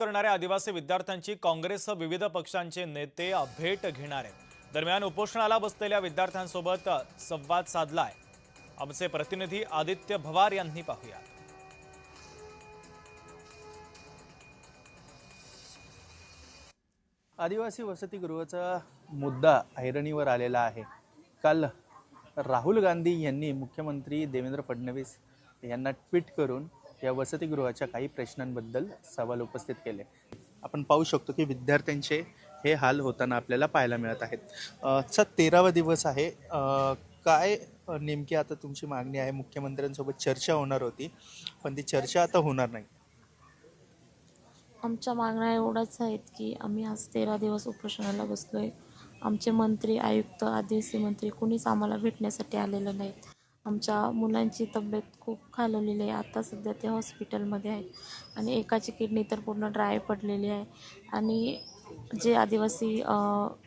करणाऱ्या आदिवासी विद्यार्थ्यांची काँग्रेससह विविध पक्षांचे नेते भेट घेणार आहेत। दरम्यान उपोषणाला बसलेल्या विद्यार्थ्यांसोबत संवाद साधलाय आमचे प्रतिनिधी आदित्य भवार यांनी पाहूया। आदिवासी वसतिगृहाचा मुद्दा ऐरणीवर आलेला आहे। काल राहुल गांधी यांनी मुख्यमंत्री देवेंद्र फडणवीस यांना ट्विट करून या वसतिगृहाच्या काही प्रश्नांबद्दल सवाल उपस्थित केले। आपण पाहू शकतो की विद्यार्थ्यांचे हे हाल होताना आपल्याला पाहायला मिळत आहेत। चा 13वा दिवस आहे। काय नेमकी आता तुमची मागणी आहे? मुख्यमंत्र्यांसोबत चर्चा होणार होती पण ती चर्चा आता होणार नाही। आमच्या मागण्या एवढ्याच आहेत की आम्ही आज 13 दिवस उपोषणाला बसलोय। आमचे मंत्री, आयुक्त, आदिवासी मंत्री कोणीच आम्हाला भेटण्यासाठी आलेलं नाहीत। आमच्या मुलांची तब्येत खूप खालवलेली आहे। आता सध्या ते हॉस्पिटलमध्ये आहेत आणि एकाची किडनी तर पूर्ण ड्राय पडलेली आहे। आणि जे आदिवासी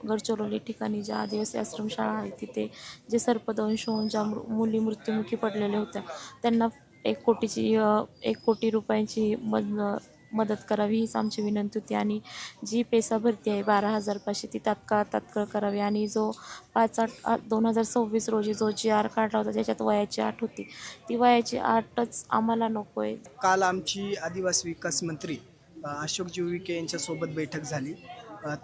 गडचिरोली ठिकाणी ज्या आदिवासी आश्रमशाळा आहे तिथे जे सर्पदंश होऊन ज्या मुली मृत्युमुखी पडलेल्या होत्या त्यांना 1 कोटी रुपयांची मदत करावी हीच आमची विनंती होती। आणि जी पेसा भरती आहे 12,500 ती तात्काळ करावी। आणि जो 5/8/2026 रोजी जो GR काढला होता ज्याच्यात वयाची अट होती ती वयाची अटच आम्हाला नको आहे। काल आमची आदिवासी विकास मंत्री अशोकजी उईके यांच्यासोबत बैठक झाली।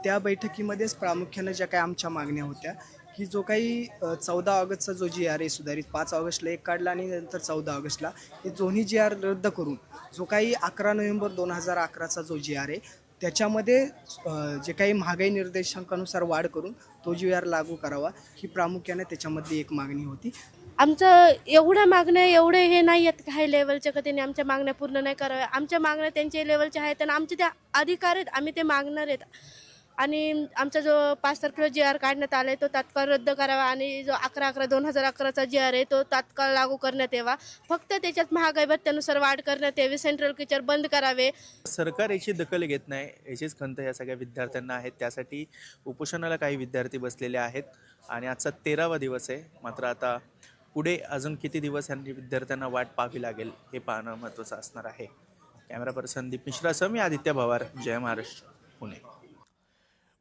त्या बैठकीमध्येच प्रामुख्याने ज्या काही आमच्या मागण्या होत्या की जो काही 14 ऑगस्टचा जो GR आहे सुधारित 5 ऑगस्टला एक काढला आणि नंतर 14 ऑगस्टला हे दोन्ही GR रद्द करून जो काही 11 नोव्हेंबर 2011चा जो GR आहे त्याच्यामध्ये जे काही महागाई निर्देशांकानुसार वाढ करून तो GR लागू करावा ही प्रामुख्याने त्याच्यामधली एक मागणी होती। आमचं एवढ्या मागण्या एवढे हे नाही आहेत हाय लेवलच्या का त्यांनी आमच्या मागण्या पूर्ण नाही कराव्या। आमच्या मागण्या त्यांच्या लेवलच्या आहेत आणि आमचे त्या अधिकार आहेत, आम्ही ते मागणार आहेत। आणि आमचा जो 5 तारखेला GR काढण्यात आला आहे तो तात्काळ रद्द करावा आणि जो 11/11/2011चा GR आहे तो तात्काळ लागू करण्यात यावा। फक्त त्याच्यात महागाई भत्त्यानुसार वाढ करण्यात यावी, सेंट्रल टीचर बंद करावे। सरकार याची दखल घेत नाही याचीच खंत या सगळ्या विद्यार्थ्यांना आहेत। त्यासाठी उपोषणाला काही विद्यार्थी बसलेले आहेत आणि आजचा 13वा दिवस आहे। मात्र आता पुढे अजून किती दिवस यांनी विद्यार्थ्यांना वाट पाहावी लागेल हे पाहणं महत्त्वाचं असणार आहे। कॅमेरा पर्सन दीप मिश्रासह मी आदित्य भवार, जय महाराष्ट्र, पुणे।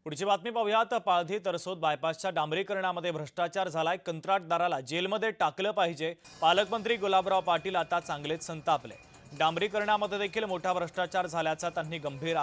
पुढची बातमी पाहूयात। पाळधी तरसोद बायपासच्या डांबरीकरणामध्ये भ्रष्टाचार झालाय, कंत्राटदाराला जेलमध्ये टाकलं पाहिजे। पालकमंत्री गुलाबराव पाटील आता चांगलेच संतापले। डांबरीकरणामध्ये देखील मोठा भ्रष्टाचार झाल्याचा त्यांनी गंभीर